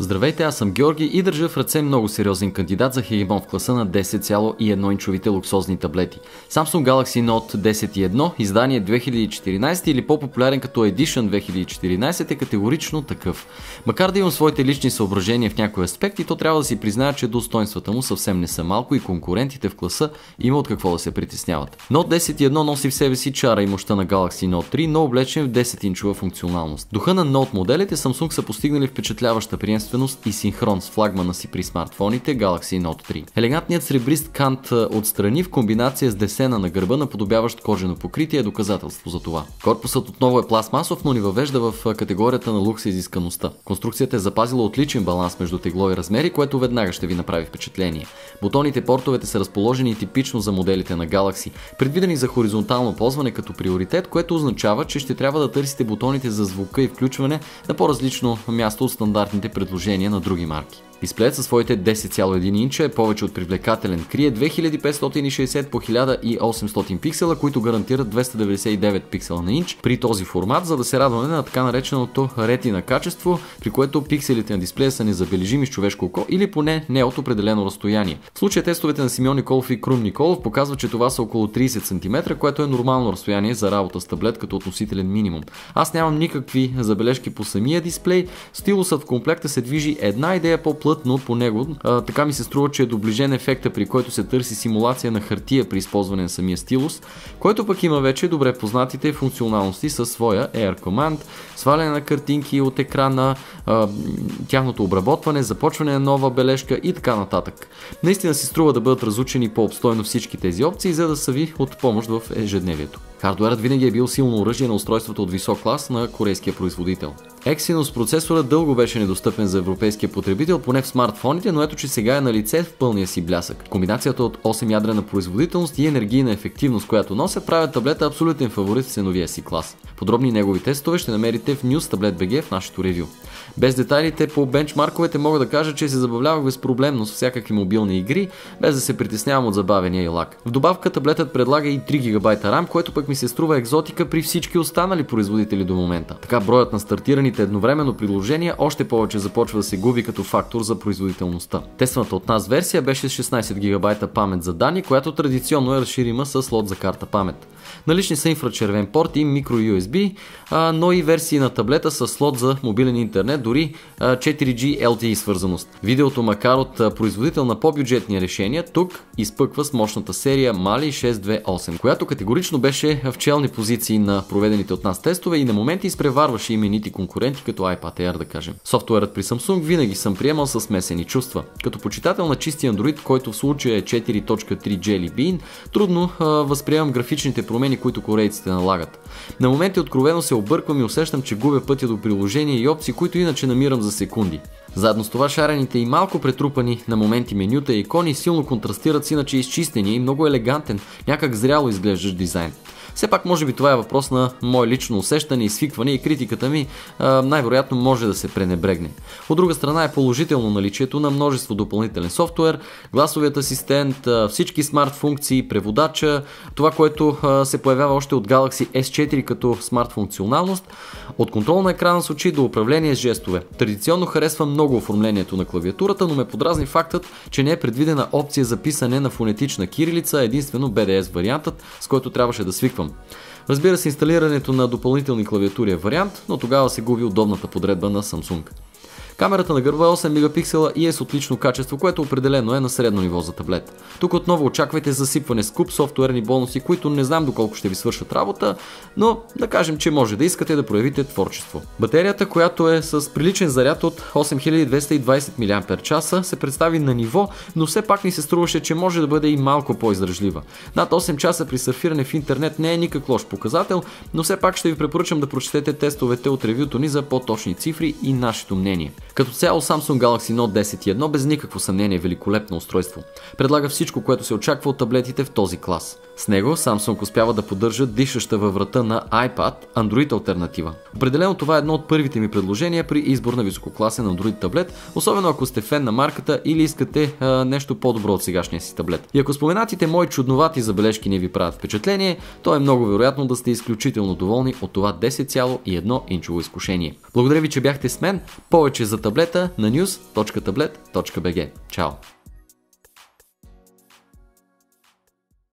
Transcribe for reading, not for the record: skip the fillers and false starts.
Здравейте, аз съм Георги и държа в ръце много сериозен кандидат за хегемон в класа на 10,1 инчовите луксозни таблети. Samsung Galaxy Note 10.1, издание 2014 или по-популярен като Edition 2014 е категорично такъв. Макар да имам своите лични съображения в някои аспекти, то трябва да си призная, че достоинствата му съвсем не са малко и конкурентите в класа има от какво да се притесняват. Note 10.1 носи в себе си чара и мощта на Galaxy Note 3, но облечен в 10-инчова функционалност. Духа на Note моделите Samsung са постигнали впечатляваща приемственост и синхрон с флагмана си при смартфоните Galaxy Note 3. Елегантният сребрист кант отстрани в комбинация с десена на гърба, наподобяващ кожено покритие, е доказателство за това. Корпусът отново е пластмасов, но ни въвежда в категорията на лукс и изискаността. Конструкцията е запазила отличен баланс между тегло и размери, което веднага ще ви направи впечатление. Бутоните и портовете са разположени типично за моделите на Galaxy, предвидени за хоризонтално ползване като приоритет, което означава, че ще трябва да търсите бутоните за звука и включване на по-различно място от стандартните предложения на други марки. Дисплеят със своите 10,1 инча е повече от привлекателен. Крие 2560 по 1800 пиксела, които гарантират 299 пиксела на инч при този формат, за да се радваме на така нареченото ретина качество, при което пикселите на дисплея са незабележими с човешко око или поне не от определено разстояние. В случая тестовете на Симеон Николов и Крум Николов показват, че това са около 30 см, което е нормално разстояние за работа с таблет като относителен минимум. Аз нямам никакви забележки по самия дисплей, стилусът в комплекта се движи една идея по-плътно по него, така ми се струва, че е доближен ефекта, при който се търси симулация на хартия при използване на самия стилус, който пък има вече добре познатите функционалности със своя Air Command, сваляне на картинки от екрана, тяхното обработване, започване на нова бележка и така нататък. Наистина си струва да бъдат разучени по-обстойно всички тези опции, за да са ви от помощ в ежедневието. Хардуерът винаги е бил силно оръжие на устройството от висок клас на корейския производител. Exynos процесорът дълго беше недостъпен за европейския потребител, поне в смартфоните, но ето че сега е на лице в пълния си блясък. Комбинацията от 8 ядрена производителност и енергийна ефективност, която носят, правят таблета абсолютен фаворит в ценовия си клас. Подробни негови тестове ще намерите в News Tablet BG в нашето ревю. Без детайлите по бенчмарковете мога да кажа, че се забавлявах безпроблемно с всякакви мобилни игри, без да се притеснявам от забавения и лаг. В добавка таблетът предлага и 3 ГБ RAM, което пък ми се струва екзотика при всички останали производители до момента. Така броят на стартираните едновременно приложения още повече започва да се губи като фактор за производителността. Тестваната от нас версия беше с 16 ГБ памет за данни, която традиционно е разширима с слот за карта памет. Налични са инфрачервен порт и микро USB, но и версии на таблета с слот за мобилен интернет, дори 4G LTE свързаност. Видеото, макар от производител на по-бюджетни решения, тук изпъква с мощната серия Mali 628, която категорично беше в челни позиции на проведените от нас тестове и на моменти изпреварваше именити конкуренти като iPad Air, да кажем. Софтуерът при Samsung винаги съм приемал с смесени чувства. Като почитател на чисти Android, който в случая е 4.3 Jelly Bean, трудно възприемам графичните промени, които корейците налагат. На моменти откровено се обърквам и усещам, че губя пътя до приложения и опции, които иначе намирам за секунди. Заедно с това шарените и малко претрупани на моменти менюта и икони силно контрастират с иначе изчистения и много елегантен, някак зряло изглеждащ дизайн. Все пак може би това е въпрос на мое лично усещане и свикване и критиката ми най-вероятно може да се пренебрегне. От друга страна е положително наличието на множество допълнителен софтуер, гласовият асистент, всички смарт функции, преводача, това, което се появява още от Galaxy S4 като смарт функционалност, от контрол на екрана с очи до управление с жестове. Традиционно харесвам много оформлението на клавиатурата, но ме подразни фактът, че не е предвидена опция за писане на фонетична кирилица, единствено BDS вариантът, с който трябваше да свиквам. Разбира се, инсталирането на допълнителни клавиатури е вариант, но тогава се губи удобната подредба на Samsung. Камерата на гърба е 8 мегапиксела и е с отлично качество, което определено е на средно ниво за таблет. Тук отново очаквайте засипване с куп софтуерни бонуси, които не знам доколко ще ви свършат работа, но да кажем, че може да искате да проявите творчество. Батерията, която е с приличен заряд от 8220 мАч, се представи на ниво, но все пак ни се струваше, че може да бъде и малко по-издръжлива. Над 8 часа при сърфиране в интернет не е никак лош показател, но все пак ще ви препоръчам да прочетете тестовете от ревюто ни за по-точни цифри и нашето мнение. Като цяло Samsung Galaxy Note 10.1 без никакво съмнение е великолепно устройство. Предлага всичко, което се очаква от таблетите в този клас. С него Samsung успява да поддържа дишаща във врата на iPad Android алтернатива. Определено това е едно от първите ми предложения при избор на висококласен Android таблет, особено ако сте фен на марката или искате нещо по-добро от сегашния си таблет. И ако споменатите мои чудновати забележки не ви правят впечатление, то е много вероятно да сте изключително доволни от това 10,1 инчово изкушение. Благодаря ви, че бяхте с мен. Повече за таблета на news.tablet.bg. Чао!